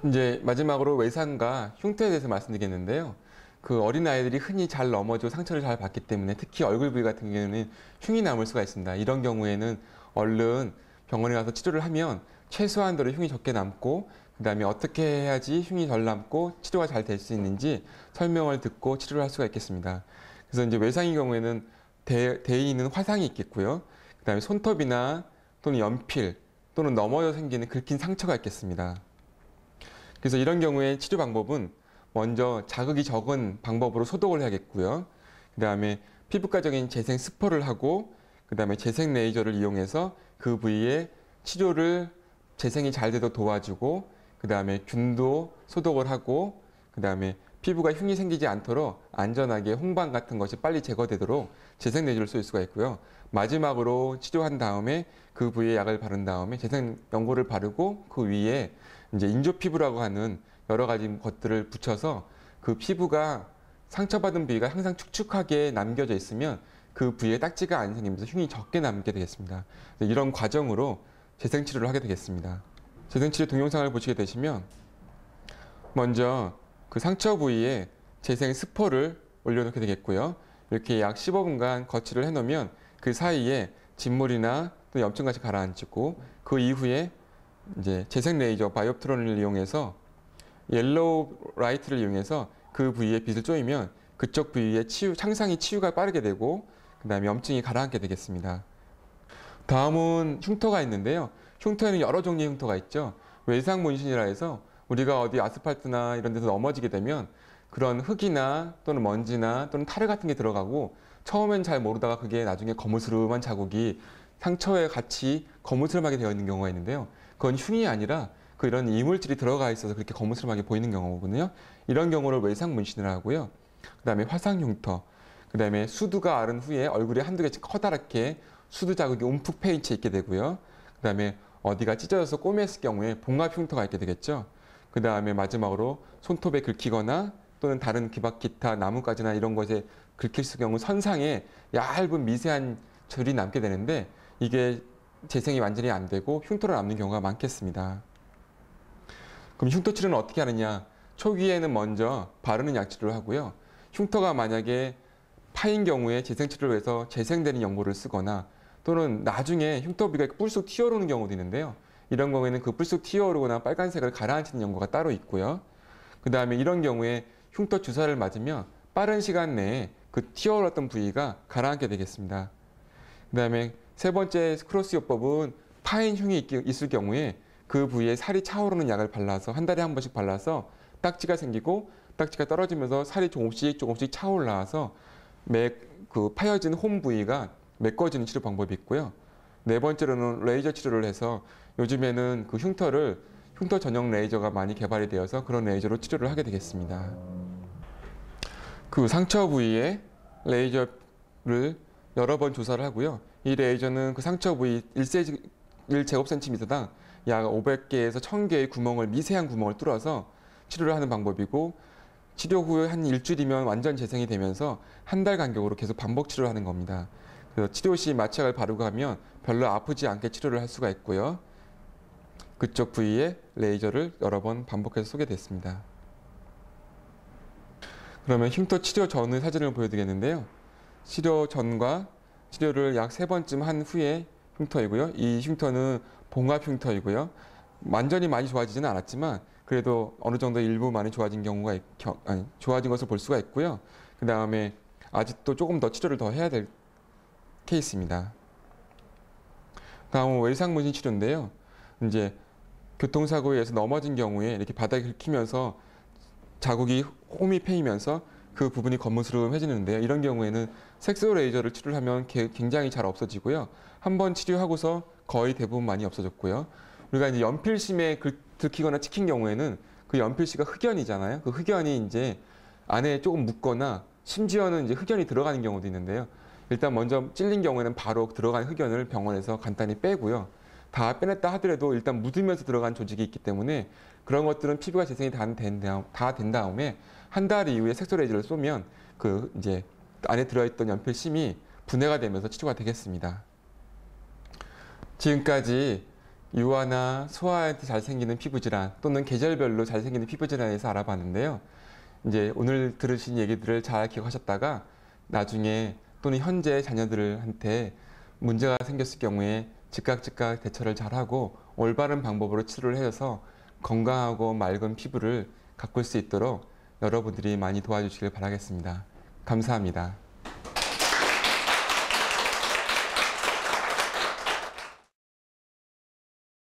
이제 마지막으로 외상과 흉터에 대해서 말씀드리겠는데요. 그 어린아이들이 흔히 잘 넘어져 상처를 잘 받기 때문에 특히 얼굴 부위 같은 경우에는 흉이 남을 수가 있습니다. 이런 경우에는 얼른 병원에 가서 치료를 하면 최소한도로 흉이 적게 남고 그 다음에 어떻게 해야지 흉이 덜 남고 치료가 잘 될 수 있는지 설명을 듣고 치료를 할 수가 있겠습니다. 그래서 이제 외상의 경우에는 대에 있는 화상이 있겠고요. 그 다음에 손톱이나 또는 연필 또는 넘어져 생기는 긁힌 상처가 있겠습니다. 그래서 이런 경우에 치료 방법은 먼저 자극이 적은 방법으로 소독을 해야겠고요. 그 다음에 피부과적인 재생 스퍼를 하고 그 다음에 재생 레이저를 이용해서 그 부위에 치료를 재생이 잘 되도록 도와주고 그 다음에 균도 소독을 하고 그 다음에 피부가 흉이 생기지 않도록 안전하게 홍반 같은 것이 빨리 제거되도록 재생 레이저를 쏠 수가 있고요. 마지막으로 치료한 다음에 그 부위에 약을 바른 다음에 재생 연고를 바르고 그 위에 이제 인조 피부라고 하는 여러 가지 것들을 붙여서 그 피부가 상처받은 부위가 항상 축축하게 남겨져 있으면 그 부위에 딱지가 안 생기면서 흉이 적게 남게 되겠습니다. 이런 과정으로 재생 치료를 하게 되겠습니다. 재생 치료 동영상을 보시게 되시면 먼저 그 상처 부위에 재생 스포를 올려놓게 되겠고요. 이렇게 약 15분간 거치를 해놓으면 그 사이에 진물이나 또 염증같이 가라앉히고 그 이후에 이제 재생 레이저 바이옵트론을 이용해서 옐로우 라이트를 이용해서 그 부위에 빛을 쬐면 그쪽 부위의 창상이 치유가 빠르게 되고 그 다음에 염증이 가라앉게 되겠습니다. 다음은 흉터가 있는데요. 흉터에는 여러 종류의 흉터가 있죠. 외상 문신이라 해서 우리가 어디 아스팔트나 이런 데서 넘어지게 되면 그런 흙이나 또는 먼지나 또는 타르 같은 게 들어가고 처음엔 잘 모르다가 그게 나중에 거무스름한 자국이 상처에 같이 거무스름하게 되어 있는 경우가 있는데요. 그건 흉이 아니라 이런 이물질이 들어가 있어서 그렇게 거무스름하게 보이는 경우거든요. 이런 경우를 외상 문신이라고 하고요. 그 다음에 화상 흉터, 그 다음에 수두가 앓은 후에 얼굴이 한두 개씩 커다랗게 수두 자국이 움푹 패인채 있게 되고요. 그 다음에 어디가 찢어져서 꼬맸을 경우에 봉합 흉터가 있게 되겠죠. 그 다음에 마지막으로 손톱에 긁히거나 또는 다른 기타 나뭇가지나 이런 것에 긁힐 경우 선상에 얇은 미세한 줄이 남게 되는데 이게 재생이 완전히 안 되고 흉터로 남는 경우가 많겠습니다. 그럼 흉터 치료는 어떻게 하느냐? 초기에는 먼저 바르는 약 치료를 하고요. 흉터가 만약에 파인 경우에 재생 치료를 해서 재생되는 연고를 쓰거나 또는 나중에 흉터 부위가 뿔쑥 튀어오르는 경우도 있는데요. 이런 경우에는 그 뿔쑥 튀어오르거나 빨간색을 가라앉히는 연고가 따로 있고요. 그 다음에 이런 경우에 흉터 주사를 맞으면 빠른 시간 내에 그 튀어올랐던 부위가 가라앉게 되겠습니다. 그 다음에 세 번째 크로스요법은 파인 흉이 있을 경우에 그 부위에 살이 차오르는 약을 발라서 한 달에 한 번씩 발라서 딱지가 생기고 딱지가 떨어지면서 살이 조금씩 차올라와서 그 파여진 홈 부위가 메꿔지는 치료 방법이 있고요. 네 번째로는 레이저 치료를 해서 요즘에는 그 흉터 전용 레이저가 많이 개발이 되어서 그런 레이저로 치료를 하게 되겠습니다. 그 상처 부위에 레이저를 여러 번 조사를 하고요. 이 레이저는 그 상처 부위 1제곱센티미터당 약 500개에서 1000개의 미세한 구멍을 뚫어서 치료를 하는 방법이고 치료 후에 한 일주일이면 완전 재생이 되면서 한 달 간격으로 계속 반복 치료를 하는 겁니다. 그래서 치료 시 마취약을 바르고 하면 별로 아프지 않게 치료를 할 수가 있고요. 그쪽 부위에 레이저를 여러 번 반복해서 쏘게 됐습니다. 그러면 흉터 치료 전의 사진을 보여드리겠는데요. 치료 전과 치료를 약 3번쯤 한 후에 흉터이고요. 이 흉터는 봉합 흉터이고요. 완전히 많이 좋아지지는 않았지만 그래도 어느 정도 일부 많이 좋아진 좋아진 것을 볼 수가 있고요. 그 다음에 아직도 조금 더 치료를 더 해야 될 케이스입니다. 다음은 외상문신 치료인데요. 이제 교통사고에 의해서 넘어진 경우에 이렇게 바닥에 긁히면서 자국이 홈이 패이면서 그 부분이 거무스름해지는데요. 이런 경우에는 색소 레이저를 치료를 하면 굉장히 잘 없어지고요. 한번 치료하고서 거의 대부분 많이 없어졌고요. 우리가 이제 연필심에 들키거나 찍힌 경우에는 그 연필씨가 흑연이잖아요. 그 흑연이 이제 안에 조금 묻거나 심지어는 이제 흑연이 들어가는 경우도 있는데요. 일단 먼저 찔린 경우에는 바로 들어간 흑연을 병원에서 간단히 빼고요. 다 빼냈다 하더라도 일단 묻으면서 들어간 조직이 있기 때문에 그런 것들은 피부가 재생이 다 된 다음에 한 달 이후에 색소 레이저를 쏘면 그 이제 안에 들어있던 연필심이 분해가 되면서 치료가 되겠습니다. 지금까지 유아나 소아한테 잘 생기는 피부 질환 또는 계절별로 잘 생기는 피부 질환에 대해서 알아봤는데요. 이제 오늘 들으신 얘기들을 잘 기억하셨다가 나중에 또는 현재 자녀들한테 문제가 생겼을 경우에 즉각 대처를 잘하고 올바른 방법으로 치료를 해서 건강하고 맑은 피부를 가꿀 수 있도록 여러분들이 많이 도와주시길 바라겠습니다. 감사합니다.